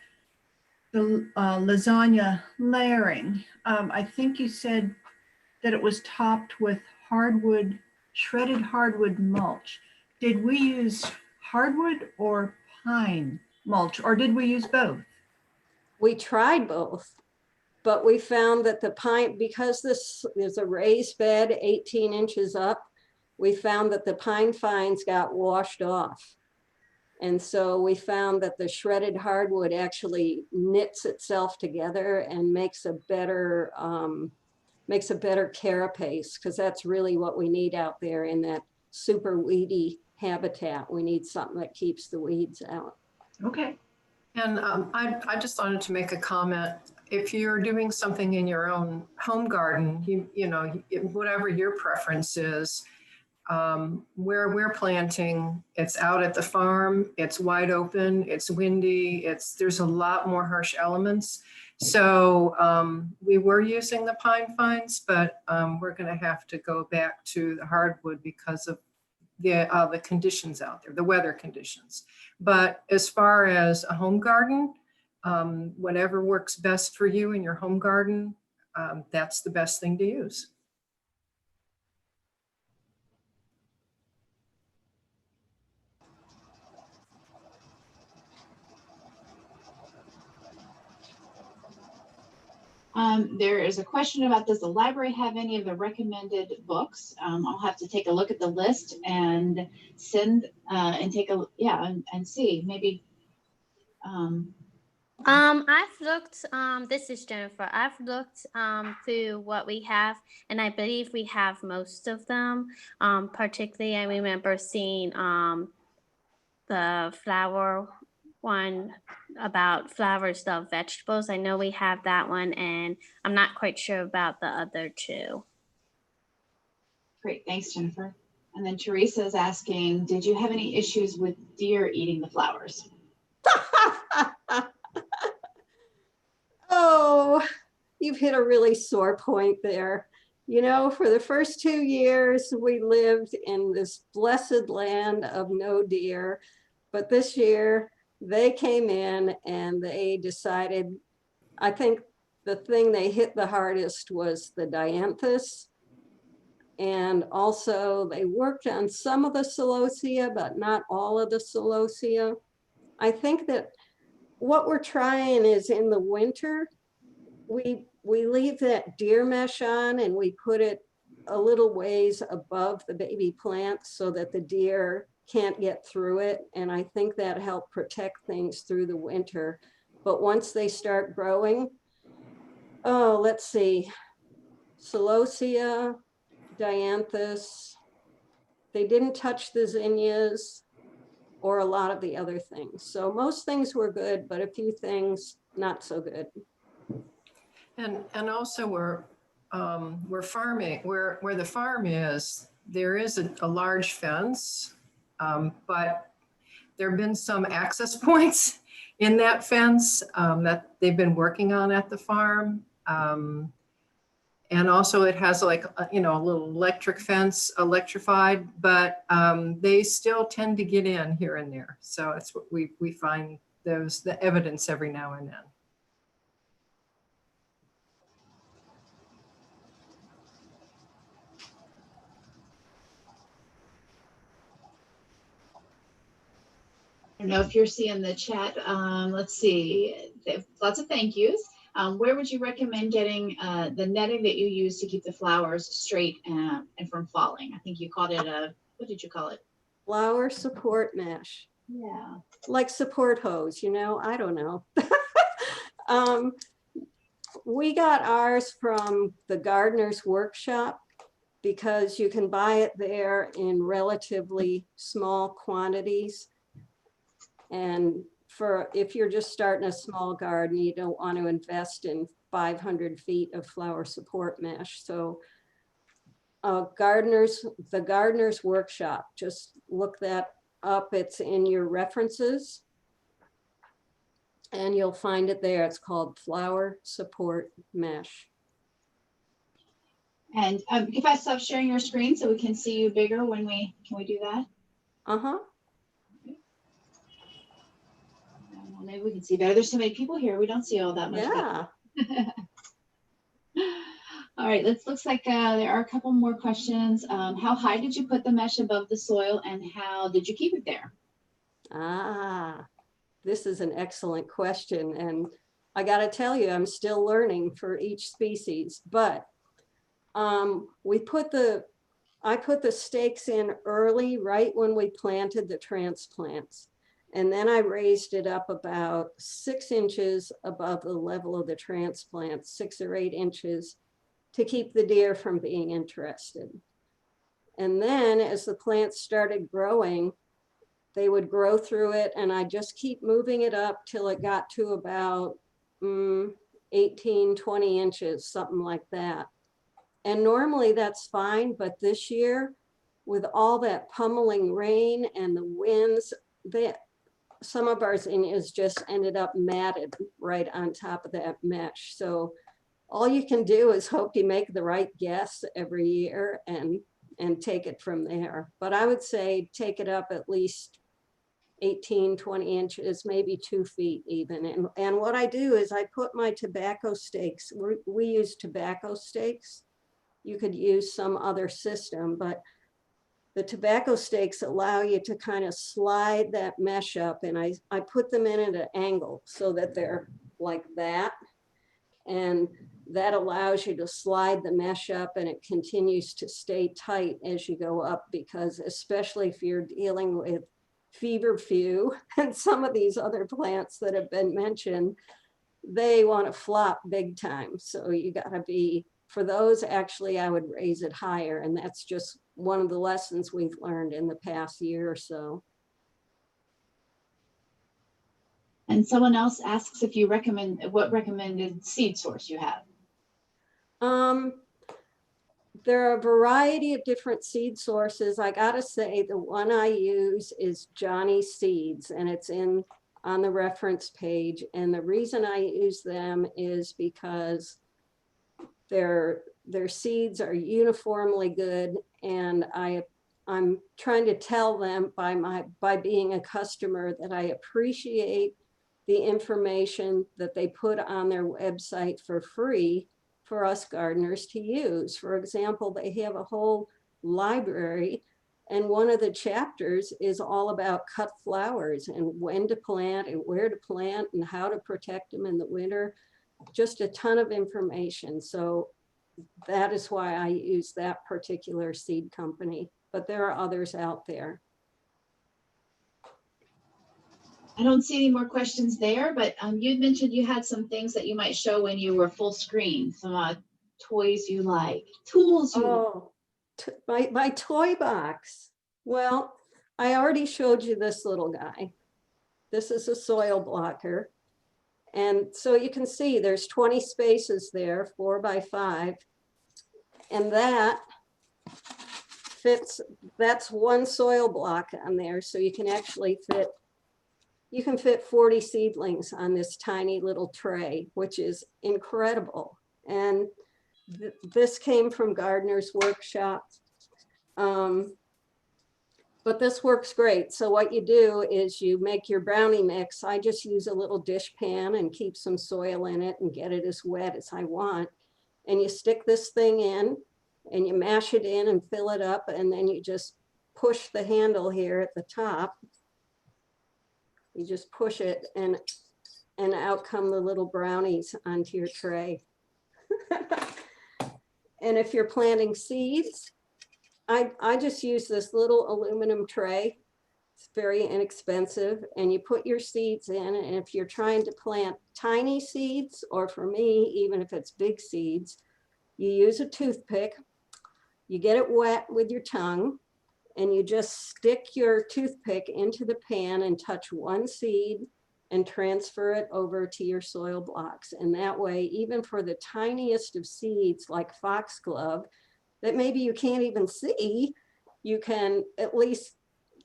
the lasagna layering. I think you said that it was topped with hardwood, shredded hardwood mulch. Did we use hardwood or pine mulch, or did we use both? We tried both, but we found that the pine, because this is a raised bed 18 inches up, we found that the pine fines got washed off. And so we found that the shredded hardwood actually knits itself together and makes a better carapace, because that's really what we need out there in that super weedy habitat. We need something that keeps the weeds out. Okay. And I just wanted to make a comment. If you're doing something in your own home garden, you know, whatever your preference is, where we're planting, it's out at the farm, it's wide open, it's windy, there's a lot more harsh elements. So we were using the pine fines, but we're going to have to go back to the hardwood because of the conditions out there, the weather conditions. But as far as a home garden, whatever works best for you in your home garden, that's the best thing to use. There is a question about, does the library have any of the recommended books? I'll have to take a look at the list and send and take a, yeah, and see maybe. I've looked, this is Jennifer. I've looked through what we have, and I believe we have most of them. Particularly, I remember seeing the flower one about flowers of vegetables. I know we have that one, and I'm not quite sure about the other two. Great, thanks, Jennifer. And then Teresa is asking, did you have any issues with deer eating the flowers? Oh, you've hit a really sore point there. You know, for the first 2 years, we lived in this blessed land of no deer. But this year, they came in and they decided, I think the thing they hit the hardest was the dianthus. And also they worked on some of the celosia, but not all of the celosia. I think that what we're trying is in the winter, we leave that deer mesh on and we put it a little ways above the baby plants so that the deer can't get through it. And I think that helped protect things through the winter. But once they start growing, oh, let's see, celosia, dianthus, they didn't touch the zinnias or a lot of the other things. So most things were good, but a few things not so good. And also we're farming, where the farm is, there is a large fence But there have been some access points in that fence that they've been working on at the farm. And also it has like, a little electric fence electrified, but they still tend to get in here and there. So it's what we find the evidence every now and then. I don't know if you're seeing the chat. Let's see. Lots of thank yous. Where would you recommend getting the netting that you use to keep the flowers straight and from falling? I think you called it what did you call it? Flower support mesh, Yeah. like support hose, I don't know. We got ours from the gardener's workshop because you can buy it there in relatively small quantities. And if you're just starting a small garden, you don't want to invest in 500 feet of flower support mesh. So the gardener's workshop, just look that up. It's in your references and you'll find it there. It's called flower support mesh. And if I stop sharing your screen so we can see you bigger can we do that? Uh-huh. Well, maybe we can see better. There's so many people here. We don't see all that much. Yeah. All right, looks like there are a couple more questions. How high did you put the mesh above the soil and how did you keep it there? This is an excellent question. And I got to tell you, I'm still learning for each species, but I put the stakes in early, right when we planted the transplants. And then I raised it up about 6 inches above the level of the transplant, 6 or 8 inches, to keep the deer from being interested. And then as the plants started growing, they would grow through it and I just keep moving it up till it got to about 18, 20 inches, something like that. And normally that's fine, but this year with all that pummeling rain and the winds, some of our zinnias just ended up matted right on top of that mesh. So all you can do is hope you make the right guess every year and take it from there. But I would say take it up at least 18, 20 inches, maybe 2 feet even. And what I do is I put my tobacco stakes, we use tobacco stakes. You could use some other system, but the tobacco stakes allow you to kind of slide that mesh up, and I put them in at an angle so that they're like that. And that allows you to slide the mesh up and it continues to stay tight as you go up, because especially if you're dealing with feverfew and some of these other plants that have been mentioned, they want to flop big time. So you got to be, for those, actually, I would raise it higher. And that's just one of the lessons we've learned in the past year or so. And someone else asks if you recommend, what recommended seed source you have. There are a variety of different seed sources. I gotta say the one I use is Johnny Seeds, and it's on the reference page. And the reason I use them is because their seeds are uniformly good, and I'm trying to tell them by being a customer that I appreciate the information that they put on their website for free for us gardeners to use. For example, they have a whole library, and one of the chapters is all about cut flowers and when to plant and where to plant and how to protect them in the winter. Just a ton of information. So that is why I use that particular seed company, but there are others out there. I don't see any more questions there, but you'd mentioned you had some things that you might show when you were full screen, some toys you like, tools you like. My toy box. Well, I already showed you this little guy. This is a soil blocker. And so you can see there's 20 spaces there, 4 by 5. And that fits, that's one soil block on there. So you can actually fit, you can fit 40 seedlings on this tiny little tray, which is incredible. And this came from Gardener's Workshop. But this works great. So what you do is you make your brownie mix. I just use a little dish pan and keep some soil in it and get it as wet as I want. And you stick this thing in and you mash it in and fill it up. And then you just push the handle here at the top. You just push it and out come the little brownies onto your tray. And if you're planting seeds, I just use this little aluminum tray. It's very inexpensive, and you put your seeds in, and if you're trying to plant tiny seeds, or for me, even if it's big seeds, you use a toothpick, you get it wet with your tongue, and you just stick your toothpick into the pan and touch one seed and transfer it over to your soil blocks. And that way, even for the tiniest of seeds like foxglove, that maybe you can't even see, you can at least,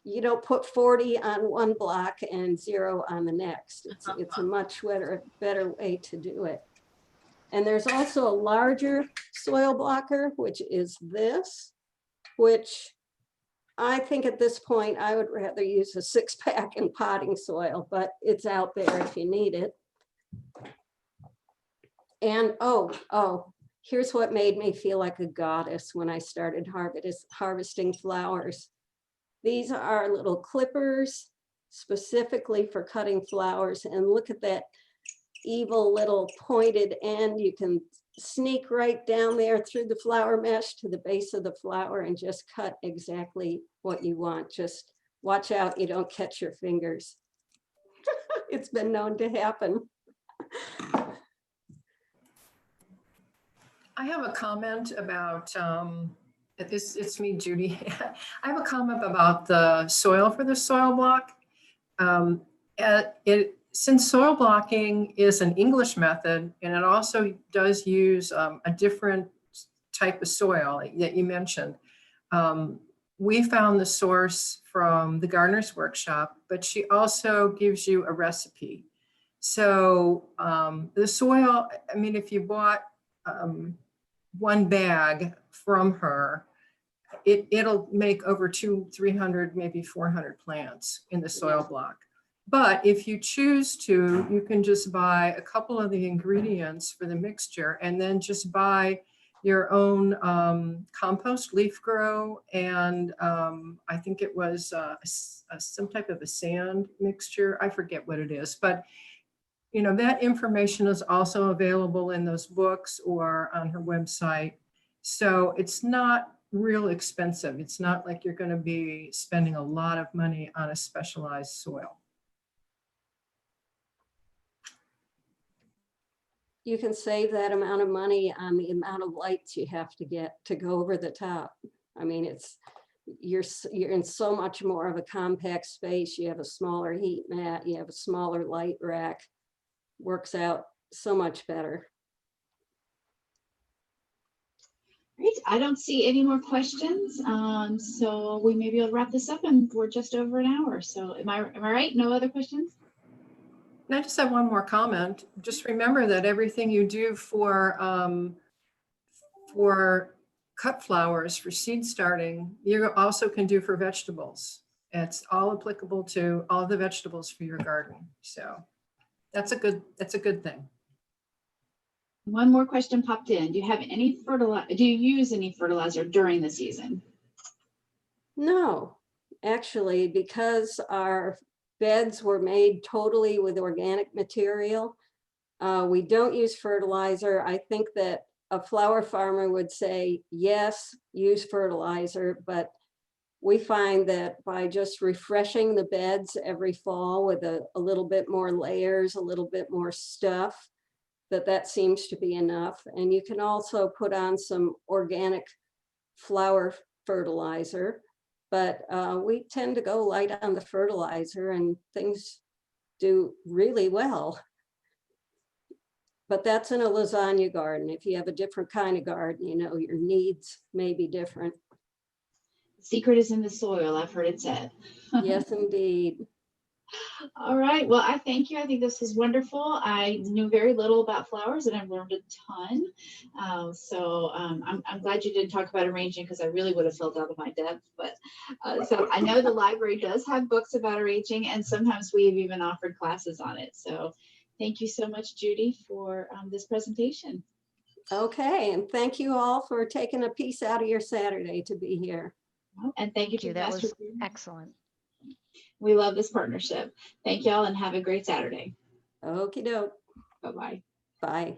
you don't put 40 on one block and 0 on the next. It's a much better way to do it. And there's also a larger soil blocker, which is this, which I think at this point, I would rather use a 6-pack in potting soil, but it's out there if you need it. And here's what made me feel like a goddess when I started harvesting flowers. These are little clippers specifically for cutting flowers. And look at that evil little pointed end. You can sneak right down there through the flower mesh to the base of the flower and just cut exactly what you want. Just watch out you don't catch your fingers. It's been known to happen. I have a comment about, it's me, Judy. I have a comment about the soil for the soil block. Since soil blocking is an English method, and it also does use a different type of soil that you mentioned, we found the source from the Gardener's Workshop, but she also gives you a recipe. So the soil, I mean, if you bought one bag from her, it'll make over 200-300, maybe 400 plants in the soil block. But if you choose to, you can just buy a couple of the ingredients for the mixture and then just buy your own compost, leaf grow, and I think it was some type of a sand mixture. I forget what it is, but you know, that information is also available in those books or on her website. So it's not real expensive. It's not like you're going to be spending a lot of money on a specialized soil. You can save that amount of money on the amount of lights you have to get to go over the top. I mean, you're in so much more of a compact space. You have a smaller heat mat, you have a smaller light rack. Works out so much better. Great. I don't see any more questions. So we may be able to wrap this up, and we're just over an hour. So am I right? No other questions? And I just have one more comment. Just remember that everything you do for cut flowers, for seed starting, you also can do for vegetables. It's all applicable to all the vegetables for your garden. So that's a good thing. One more question popped in. Do you have any fertilizer? Do you use any fertilizer during the season? No, actually, because our beds were made totally with organic material, we don't use fertilizer. I think that a flower farmer would say, yes, use fertilizer, but we find that by just refreshing the beds every fall with a little bit more layers, a little bit more stuff, that seems to be enough. And you can also put on some organic flower fertilizer, but we tend to go light on the fertilizer and things do really well. But that's in a lasagna garden. If you have a different kind of garden, you know, your needs may be different. secret is in the soil, I've heard it said. Yes, indeed. All right. Well, I thank you. I think this was wonderful. I knew very little about flowers and I've learned a ton. I'm glad you didn't talk about arranging because I really would have felt out of my depth. But so I know the library does have books about arranging, and sometimes we've even offered classes on it. So thank you so much, Judy, for this presentation. Okay, and thank you all for taking a piece out of your Saturday to be here. And thank you Thank to you. the That Master. was excellent. We love this partnership. Thank y'all and have a great Saturday. Okie doke. Bye-bye. Bye.